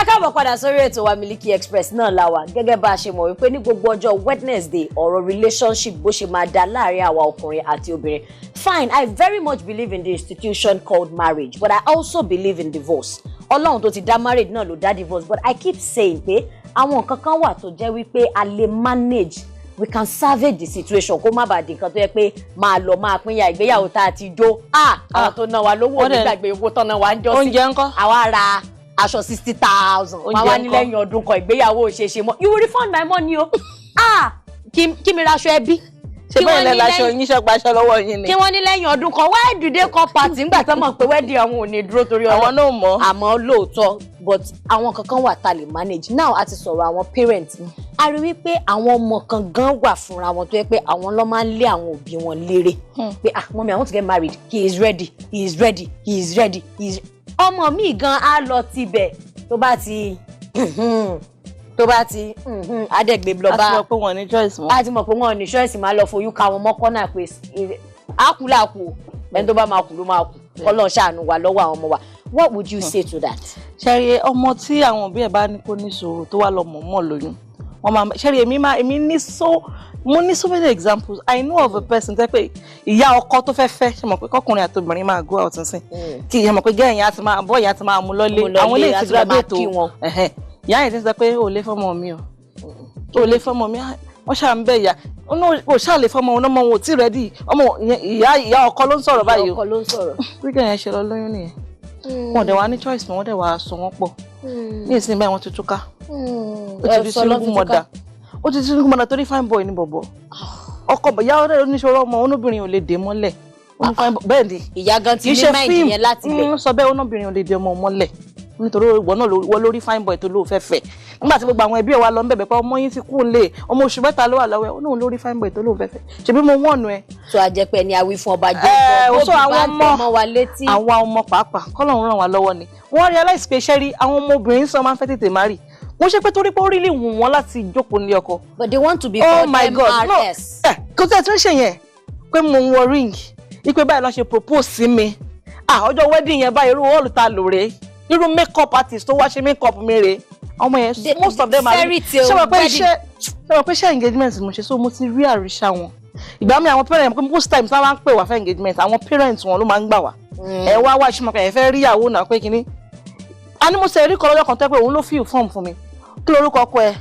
káàbọ̀ padà sórí ètò wa Miliki Express náà la wà gẹ́gẹ́ bá a ṣe mọ̀ wípé ní gbogbo ọjọ́ Wednesday ọ̀rọ̀ relationship bó ṣe máa dá láàrin àwa ọkùnrin àti obìnrin. Fine, I very much believe in the institution called marriage, but I also believe in divorce. Ọlọ́run tó ti dá marriage náà ló dá divorce, but I keep saying pé àwọn nǹkan kan wà tó jẹ́ wípé a lè manage. We can salvage the situation kó má bàa di nǹkan tó yẹ pé máa lọ máa pínyà ìgbéyàwó tá a ti jó àwọn tó ná wa lówó onígbàgbé owó tán náa wa ń jọ sí oúnjẹ ńkọ́ àwa ra aṣọ 60,000 máa wá ní lẹ́yìn ọdún kan ìgbéyàwó òṣèṣe mọ́ you will refund my money o kí mi raṣọ ẹbí ṣe bẹ́ẹ̀ lẹ́ laṣọ yín ṣe gbaṣọ lọ́wọ́ yín ni kí wọ́n ní lẹ́yìn ọdún kan why do they call party ńgbà tó mọ̀ pé wedding àwọn ò ní dúró torí àwọn náà mọ̀ àmọ́ lóòótọ́ but àwọn kankan wà tá lè manage now a ti sọ̀rọ̀ àwọn parents a rí wípé àwọn ọmọ kan gan wà fúnra wọn tó yẹ pé àwọn ló máa ń lé àwọn òbí wọn léré pé mommy I want to get married he is ready he is ready he is ready ọmọ mi gan á lọ tibẹ̀ tó bá ti adẹ́gbẹ́ blọba a ti mọ̀ pé wọ́n ní choice mọ́ a ti mọ̀ pé wọ́n ní choice máa lọ foyún ká wọn mọ́ kọ́nà pé àkúlàkù ẹni tó bá máa kú ló máa kú Ọlọ́run ṣàánú wa lọ́wọ́ àwọn ọmọ wa. What would you say to that? ṣẹ́rí ọmọ tí àwọn òbí ẹ̀ bá ní kó ní sòrò tó wà lọ́mọ mọ́ lóyún wọ́n máa ṣẹ́rí èmi ní mo ní so many examples. I know of a person tẹ́ pé ìyá ọkọ tó fẹ́ ṣe mọ̀ pé kọkùnrin àti obìnrin máa go out nsìn kí ìyá mọ̀ pé gẹ́yìn àti máa bọ́ ìyá àti máa mú lọ́lé àwọn ilé ti graduate o ìyá yẹn ti sọ pé ò lè fọ́mọ mi o ò lè fọ́mọ mi wọ́n ṣáà ń bẹ̀ ìyá ò ṣáà lè fọ́mọ ọmọ wọn ò tí ready ọmọ ìyá ọkọ ló ń sọ̀rọ̀ báyìí o bí gẹ́yìn ṣe lọ lóyún nìyẹn wọ́n dẹ̀ wá ní choice wọ́n dẹ̀ wá sọ wọ́n pọ̀ ní ìsinmi báyìí wọ́n ti túká ó ti di single mother ó ti single mother torí fine boy ní bọ̀bọ̀ ọkọ ìyá ọ̀rẹ́ oníṣòro ọmọ onóbìnrin ò lè dé mọ́lẹ̀ bẹ́ẹ̀ ni ìyá gan ti ní máìndì yẹn láti lẹ̀ sọ bẹ́ẹ̀ onóbìnrin ò lè dé ọmọ mọ́lẹ̀ nítorí ìwọ náà wọ lórí fine boy tó lóò fẹ́ fẹ́ nígbà tí gbogbo àwọn ẹbí ẹ̀ wá lọ ń bẹ̀bẹ̀ pé ọmọ yín ti kú lé ọmọ oṣù mẹ́ta ló wà lọ́wọ́ ẹ̀ ó náà lórí fine boy tó lóò fẹ́ fẹ́ ṣebí mo wọ́ọ̀nù ẹ. tó a jẹ pé ni àwí fún ọba jẹ́ ọ̀pọ̀ àwọn ọmọ wa létí àwọn ọmọ pàápàá kọ́lọ́run ràn wá lọ́wọ́ ni wọ́n realize pé ṣẹ́rí àwọn ọmọbìnrin sọ máa ń fẹ́ tètè marry wọ́n ṣe pé torí pé ó rí lè wù wọ́n láti jókòó ní ọkọ. But they want to be called MRS. Kò tẹ́ tí ń ṣe yẹn pé mo ń wọ ring ipe báyìí lọ ṣe propose sí mi ọjọ́ wedding yẹn báyìí irú hall ta lò rèé irú makeup artist tó wá ṣe makeup mi rèé ọmọ yẹn most of them are ṣe wọ́n pé ṣe engagement mo ṣe so mo ti rí àríṣà wọn ìgbà mi àwọn parents most times wọ́n máa ń pè wá fún engagement àwọn parents wọn ló máa ń gbà wá ẹ wá ìṣúná kan ẹ fẹ́ rí ìyàwó náà pé kínní a ní mo ṣe rí kọ́ lọ́jọ́ kan tẹ́ pé òun ló fill form fún mi kí lorúkọ ọkọ ẹ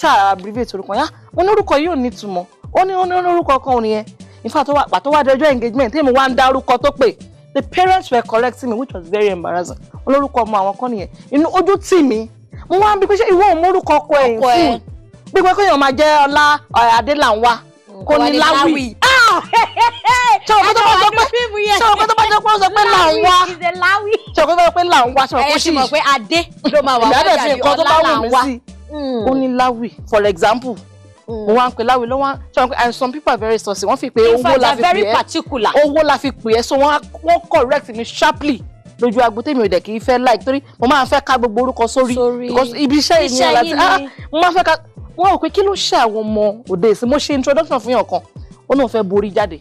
ṣáà abbreviate orúkọ yá wọn ní orúkọ yìí ò ní ìtumọ̀ ó ní orúkọ kan nìyẹn in fact pàtó wá dẹjọ́ engagement èmi wá ń dá orúkọ tó pè the parents were correcting me which was very embarrassing olórúkọ ọmọ àwọn kan nìyẹn inú ojú tì mí mo wá ń bí pé ṣé ìwọ ò mọ orúkọ ọkọ ẹ fún bí pé kéèyàn máa jẹ́ Ọlá Adélànwá kò ní Láwì ṣé o kó tó bá sọ pé Làǹwá ṣé o kó tó bá sọ pé Làǹwá ṣé o kó sì mọ̀ pé Adé ló máa wà wájà bí Ọlá Làǹwá ó ní Láwì for example mo wá ń pè Láwì ló wá ṣe wọn pé and some people are very saucy wọ́n fi pé owó la fi pè é owó la fi pè é so wọ́n correct me sharply lójú agbo tèmi ò dẹ̀ kì í fẹ́ like torí mo máa ń fẹ́ ká gbogbo orúkọ sórí because ibi iṣẹ́ ìní láti mo máa ń fẹ́ ká wọ́n rò pé kí ló ṣe àwọn ọmọ òde ìsìn mo ṣe introduction fún yàn kan ó náà fẹ́ borí jáde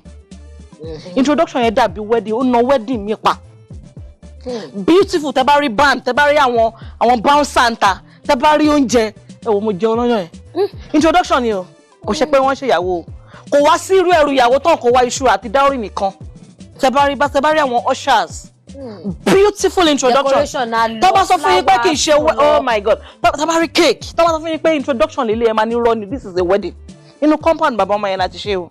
introduction yẹn dàbí wedding ó na wedding mi pa beautiful tẹ́ bá rí band tẹ́ bá rí àwọn bouncer anta tẹ́ bá rí oúnjẹ ẹ wò mo jẹ ọlọ́yàn yẹn introduction ni o kò ṣe pé wọ́n ṣe ìyàwó kò wá sí irú ẹrù ìyàwó tán kò wá iṣu àti dáórì nìkan tẹ́ bá rí àwọn ushers beautiful introduction tó bá sọ fún yín pé kì í ṣe oh my god tó bá rí cake tó bá sọ fún yín pé introduction lélẹ̀ ẹ máa ní rọ́ọ̀nì this is a wedding inú compound bàbá ọmọ yẹn láti ṣe o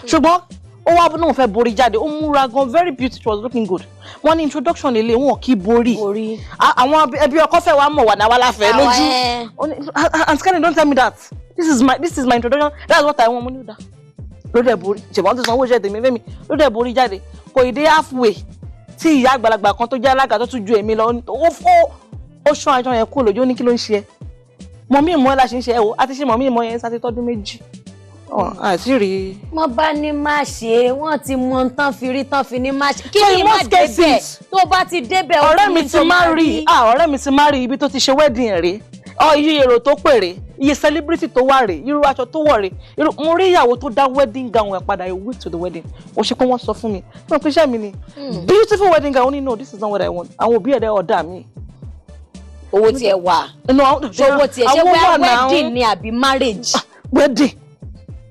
ṣùgbọ́n ó wá náà fẹ́ borí jáde ó múra gan very beautiful was looking good wọ́n ní introduction lélẹ̀ wọn kì í borí àwọn ẹbí ọkọ fẹ́ wàá mọ̀ wà náà wà láfẹ́ lójú and scanning don't tell me that this is my introduction that's what I want mo ní ìdá ló dẹ̀ borí ṣèbọn ti sanwó iṣẹ́ tèmi fẹ́mi ló dẹ̀ borí jáde kò ì dé halfway tí ìyá àgbàlagbà kan tó jẹ́ alága tó tún ju èmi lọ ó ṣán àjọ yẹn kú lójú ó ní kí ló ń ṣe ẹ́ mọ̀mí ìmọ̀ ẹ́ la ṣe ń ṣe ẹ́ o àti ṣe mọ̀mí ìmọ̀ yẹn sáté tọ́dún méjì àti rí. wọ́n bá ní má ṣe wọ́n ti mọ tán fi rí tán fi ní má ṣe kí ni má débẹ̀ tó bá ti débẹ̀ ọ̀rẹ́ mi ti má rí ọ̀rẹ́ mi ti má rí ibi tó ti ṣe wedding rèé iye èrò tó pèrè iye celebrity tó wà rè irú aṣọ tó wọ̀ rè mo rí ìyàwó tó dá wedding gown ẹ̀ padà a week to the wedding ó ṣe pé wọ́n sọ fún mi fún pé iṣẹ́ mi ni beautiful wedding gown ó ní no this is not what I want àwọn òbí ẹ̀dẹ̀ ọ̀dà mi owó tí ẹ wà owó tí ẹ ṣe wedding ni àbí marriage. Wedding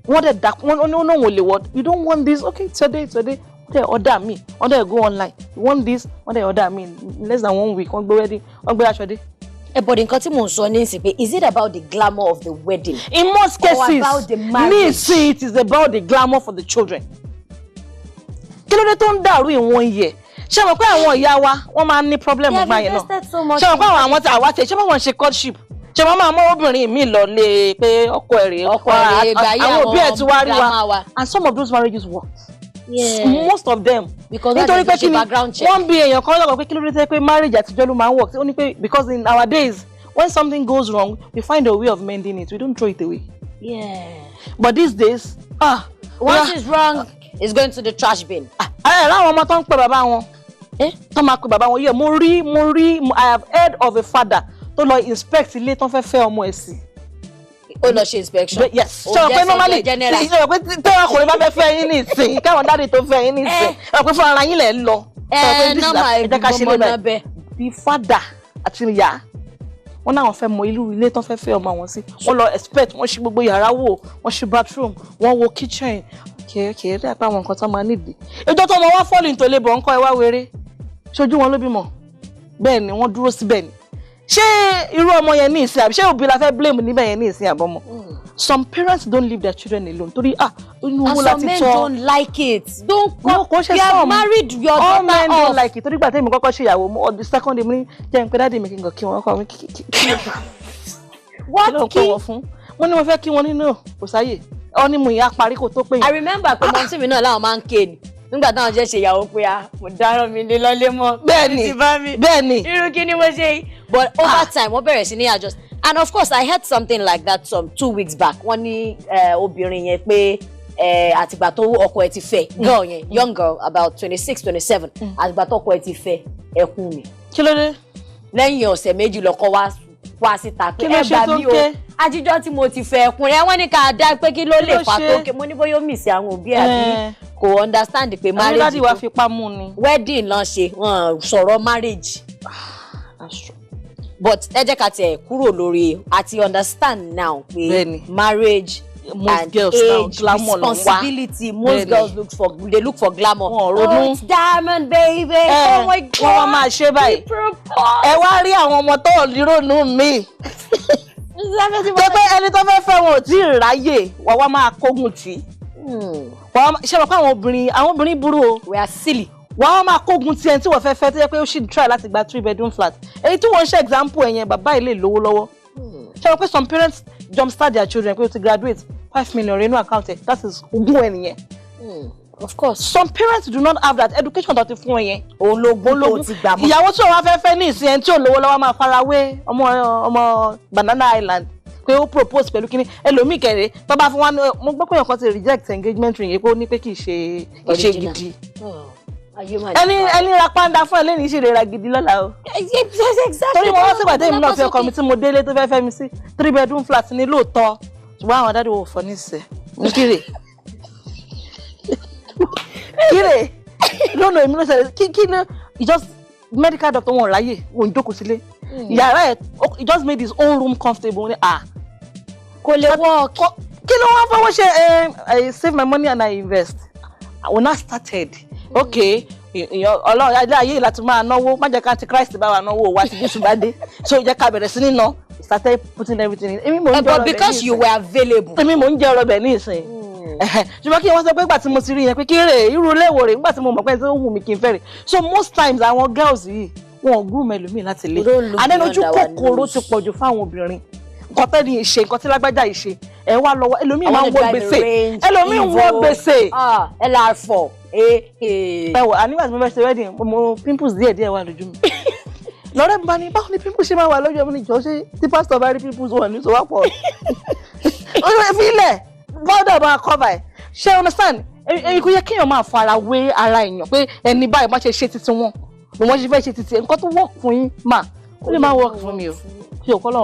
wọ́n dẹ̀ dà no wọ́n lè wọ́n you don't want this okay today they order me wọ́n dẹ̀ go online you want this wọ́n dẹ̀ order me in less than 1 week wọ́n gbé wedding wọ́n gbé aṣọ dé. But nǹkan tí mò ń sọ ní ìsìn pé is it about the glamour of the wedding? In most cases or about the marriage? Me see it is about the glamour for the children. Kí ló dé tó ń dàrú ìwọ̀n yẹ ṣé mo pé àwọn ìyá wa wọ́n máa ní problem gbà yẹn náà ṣé mo pé àwọn tí àwa tẹ ṣé mo wọ́n ṣe courtship ṣé mo máa mọ obìnrin mi lọ lé pé ọkọ ẹ̀rẹ̀ àwọn òbí ẹ̀ tí wá rí wa and some of those marriages work. Yeah. Most of them nítorí pé kí ni wọ́n bí èèyàn kan lọ́gbọ̀n pé kí ló dé pé marriage àtijọ́ ló máa ń work ó ní pé because in our days when something goes wrong we find a way of mending it we don't throw it away. Yeah. But these days once it's wrong it's going to the trash bin. Láwọn ọmọ tó ń pè bàbá wọn tó máa pè bàbá wọn yẹ mo rí I have heard of a father tó lọ inspect ilé tó fẹ́ fẹ́ ọmọ ẹ̀ sí. Ó lọ ṣe inspection. Yes. Ṣé pé normally ṣé pé tẹ́ ọkùnrin bá fẹ́ fẹ́ yín ní ìsìn káwọn dáàdì tó fẹ́ yín ní ìsìn ẹ pé fún ara yín lẹ̀ ń lọ. Normal ìgbìmọ̀ náà bẹ́ẹ̀. Bí father àti ìyá wọ́n náà fẹ́ mọ ìlú ilé tó fẹ́ fẹ́ ọmọ wọn sí wọ́n lọ expect wọ́n ṣí gbogbo yàrá wò wọ́n ṣí bathroom wọ́n wo kitchen kìí dẹ́ pé àwọn nǹkan tó máa nídìí. Ìjọ tó ọmọ wá fall into labour ńkọ́ ẹ wá wéré ṣojú wọn ló bímọ bẹ́ẹ̀ ni wọ́n dúró síbẹ̀ ni ṣé irú ọmọ yẹn ní ìsìn àbí ṣé òbí la fẹ́ blame níbẹ̀ yẹn ní ìsìn àbọ̀mọ́. Some parents don't leave their children alone torí inú owó láti tọ́. And some men don't like it. You are married your daughter off. All men don't like it torí gbà tẹ́mi kọ́kọ́ ṣe ìyàwó the second day mo ní jẹ́ n pé dáàdì mi kí n kàn kí wọn kọ́ mi what kí mo ní mo fẹ́ kí wọn nínú kò sáyè ọ ní mo ìyá parí kò tó pé yẹn. I remember pé mọ́tí mi náà láwọn máa ń ké ni nígbà táwọn jẹ́ ṣe ìyàwó pé mo dáràn mi lé lọ́lé mọ́. Bẹ́ẹ̀ni irú kí ni mo ṣe yìí but over time wọ́n bẹ̀rẹ̀ sí ní adjust and of course I heard something like that some 2 weeks back wọ́n ní obìnrin yẹn pé àtìgbà tó ọkọ ẹ̀ ti fẹ́ girl yẹn young girl about 26-27 àtìgbà tó ọkọ ẹ̀ ti fẹ́ ẹkún mi. Kí ló dé? Lẹ́yìn ọ̀sẹ̀ méjì lọ́kọ wá síta pé ẹ gbà mí o àtijọ́ tí mo ti fẹ́ ẹkún rẹ̀ wọ́n ní ká dá pé kí ló lè fà tó ké mo ní bóyá ó mì sí àwọn òbí àbí kò understand pé marriage. Àwọn dáàdì wa fipá mú ni. Wedding lọ́n ṣe wọ́n sọ̀rọ̀ marriage. But ẹ jẹ́ ká tiẹ̀ kúrò lórí àti understand now pé marriage and age responsibility most girls look for glamour. Oh it's diamond baby. Oh my God. Wọ́n máa ṣe báyìí. Ẹ wá rí àwọn ọmọ tó lérònú mi. Pé ẹni tó fẹ́ fẹ́ wọn ò tí ì ráyè wá máa kógun tì. Ṣé wọ́n pé àwọn obìnrin burú o. We are silly. Wọ́n máa kógun tí ẹni tí wọ́n fẹ́ tó yẹ pé ó ṣì try láti gba 3-bedroom flat. Èyí tí wọ́n ṣe example ẹ̀yẹn bàbá ilé lówó lọ́wọ́. Ṣé wọ́n pé some parents jumpstart their children pé ó ti graduate 5 million renu account that is ogún ẹnìyẹn. Of course. Some parents do not have that education tó ti fún ẹ̀yẹn. Ológun tó ti gbà mọ́. Ìyàwó tí wọ́n fẹ́ ní ìsìn ẹni tí ò lówó lọ́wọ́ máa farawé ọmọ Banana Island pé ó propose pẹ̀lú kíní ẹlòmíì kẹrẹ tó bá fún wa mo gbọ́ pé èèyàn kan ti reject engagement ring yìí pé ó ní pé kì í ṣe gidi. Ẹni ra pàǹdà fún ẹ lẹ́yìn ìṣẹ̀lẹ̀ ra gidi lọ́la o. Torí mo wá sí ìpàdé mi náà fi ọkọ mi tí mo délé tó fẹ́ mi sí 3-bedroom flat ní lóòótọ́ ṣùgbọ́n àwọn dáàdì wò fọ́ níṣẹ́ ní kíre lónà èmi ló ṣẹlẹ̀ kí ló just medical doctor wọn ráyè wọn jókòó sílé yàrá ẹ̀ he just made his own room comfortable ní kò lè work. Kí ló wá fọwọ́ ṣe I save my money and I invest. When I started okay Ọlọ́run ayé láti máa náwó má jẹ́ ká Antichrist bá wa náwó wa ti Jésù bá dé so jẹ́ ká bẹ̀rẹ̀ sí ní ná started putting everything in. But because you were available. Èmi mò ń jẹ ọ̀rọ̀ bẹ̀ ní ìsìn. Ṣùgbọ́n kí wọ́n sọ pé ìgbà tí mo ti rí yẹn pé kí rè irú léwo rè nígbà tí mo mọ̀ pé ó wù mí kí n fẹ́ rè so most times àwọn girls yìí wọn ò groom ẹlòmíì láti lé àdénójú kòkòrò ti pọ̀jù fáwọn obìnrin nǹkan tẹ́ni ìṣe nǹkan tí lágbájá ìṣe ẹ wá lọ́wọ́ ẹlòmíì máa ń wọ gbèsè ẹlòmíì ń wọ gbèsè. LR4 ẹ wọ ànígbà tí mo fẹ́ ṣe wedding mo pimples díẹ̀ wà lójú mi lọ́rẹ́ mi bá ní báwo ni pimples ṣe máa wà lójú mi níjọ́ ṣe tí pásítọ̀ bá rí pimples wọn ní sọ́wọ́ pọ̀ ó ṣe fi ilẹ̀ bọ́dọ̀ máa cover ẹ̀ ṣe understand èyí kò yẹ kéèyàn máa fara wé ara èèyàn pé ẹni báyìí má ṣe ṣe títí wọn ni wọ́n ṣe fẹ́ ṣe títí nǹkan tó work fún yín mà ó lè má work fún mi o.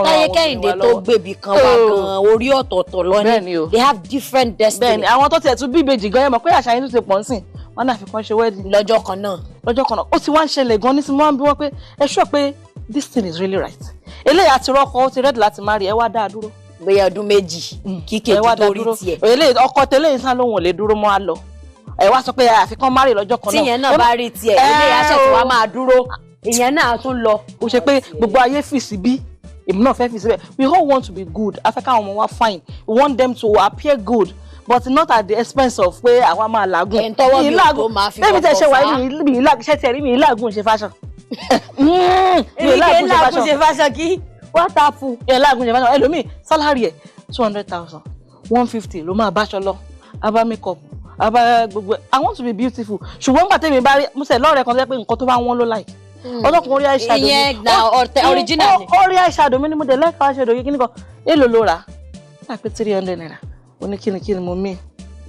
Táyé Kẹ́hìndé tó gbèbí kan wá gan orí ọ̀tọ̀ọ̀tọ̀ lọ́ní they have different destiny. Bẹ́ẹ̀ni àwọn tó tiẹ̀ tún bí ìbejì gan yẹn mọ̀ pé àṣà yín tún ti pọ̀ nsìn wọn náà fi kàn ṣe wedding lọ́jọ́ kan náà ó ti wá ń ṣẹlẹ̀ gan nísìnyí wọ́n bí wọ́n pé ẹ sure pé this thing is really right eléyà ti rọ́kọ ó ti ready láti marry ẹ wá dá dúró bóyá ọdún méjì kíkẹ́ tó rí tiẹ̀ eléyìí ọkọ tẹ́lẹ̀ ìsàn lóhun ò lè dúró mọ́ á lọ ẹ wá sọ pé àfikún marry lọ́jọ́ kan náà tíyẹn náà bá rí tiẹ̀ eléyà ṣe tí wàá máa dúró ìyẹn náà tún lọ ó ṣe pé gbogbo ayé fi sí bí èmi náà fẹ́ fi síbẹ̀ we all want to be good afẹ́ká àwọn ọmọ wa fine we want them to appear good but not at the expense of pé àwa máa làágùn ẹ̀ńtọ́wọ́ bí o tó máa fi kọ́kọ́ fà á mi ṣe tẹ̀rí mi ìlàgùn ṣe fashion ìlàgùn ṣe fashion kí what happen ìlàgùn ṣe fashion ẹlòmíì salary ẹ̀ 200,000 150 ló máa báṣọ lọ abá makeup abá gbogbo I want to be beautiful ṣùgbọ́n nígbà tẹ́mi bá rí mo sẹ̀ lọ́ọ̀rẹ́ kan tó jẹ́ pé nǹkan tó bá wọ́n ló like ọlọ́kùnrin orí eyeshadow mi ìyẹn na original ni orí eyeshadow mi ni mo dẹ̀ like eyeshadow yìí kí ni kan èlò ló rà á pé 300 naira mo ní kíni mo mí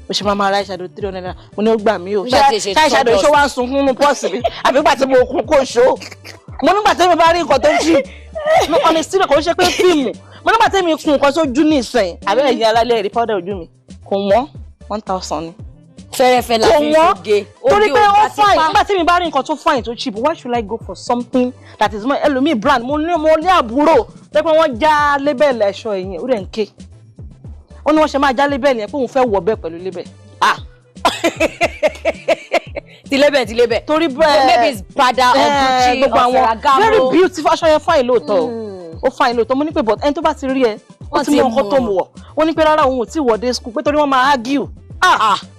mo ṣe máa ra eyeshadow 300 naira mo ní ó gbà mí o ṣe eyeshadow ṣó wá ń sunkún nínú pọ́ọ̀sì mi àbí gbà tí mo kún kó ṣó mo nígbà tí mi bá rí nǹkan tó jí mo kàn ní sílẹ̀ kò ń ṣe pé fíìmù mo nígbà tí mi kun nǹkan tó jú ní ìsìn àbí ẹ̀yìn alálẹ̀ rí powder ojú mi kò wọ́n 1,000 ni fẹ́rẹ́fẹ́ la fi oge torí pé ó fine nígbà tí mi bá rí nǹkan tó fine tó cheap why should I go for something that is more ẹlòmíì brand mo ní àbúrò pé wọ́n já label ẹ̀ṣọ́ ẹ̀yìn ó rẹ̀ ń ké ó ní wọ́n ṣe máa já label yẹn pé òun fẹ́ wọ̀ bẹ́ẹ̀ pẹ̀lú label ti label torí maybe it's Prada or Gucci or Ferragamo very beautiful aṣọ yẹn fine lóòótọ́ ó fine lóòótọ́ mo ní pé but ẹni tó bá ti rí ẹ ó ti mọ nǹkan tó mú wọ̀ ó ní pé rárá òun ò tí wọ̀ dé school pé torí wọ́n máa argue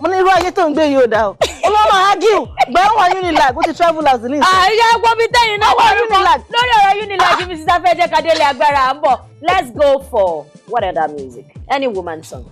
mo ní irú ayé tó ń gbé yìí ò dáa o ọlọ́run argue gbẹ̀rún wa Unilag ó ti travel as ní ìsìn. àyà gbọ́ bí tẹ́yìn náà wọ́n Unilag lórí ọ̀rọ̀ Unilag ibi sísá fẹ́ jẹ́ kadélé agbára à ń bọ̀ let's go for what other music any woman song.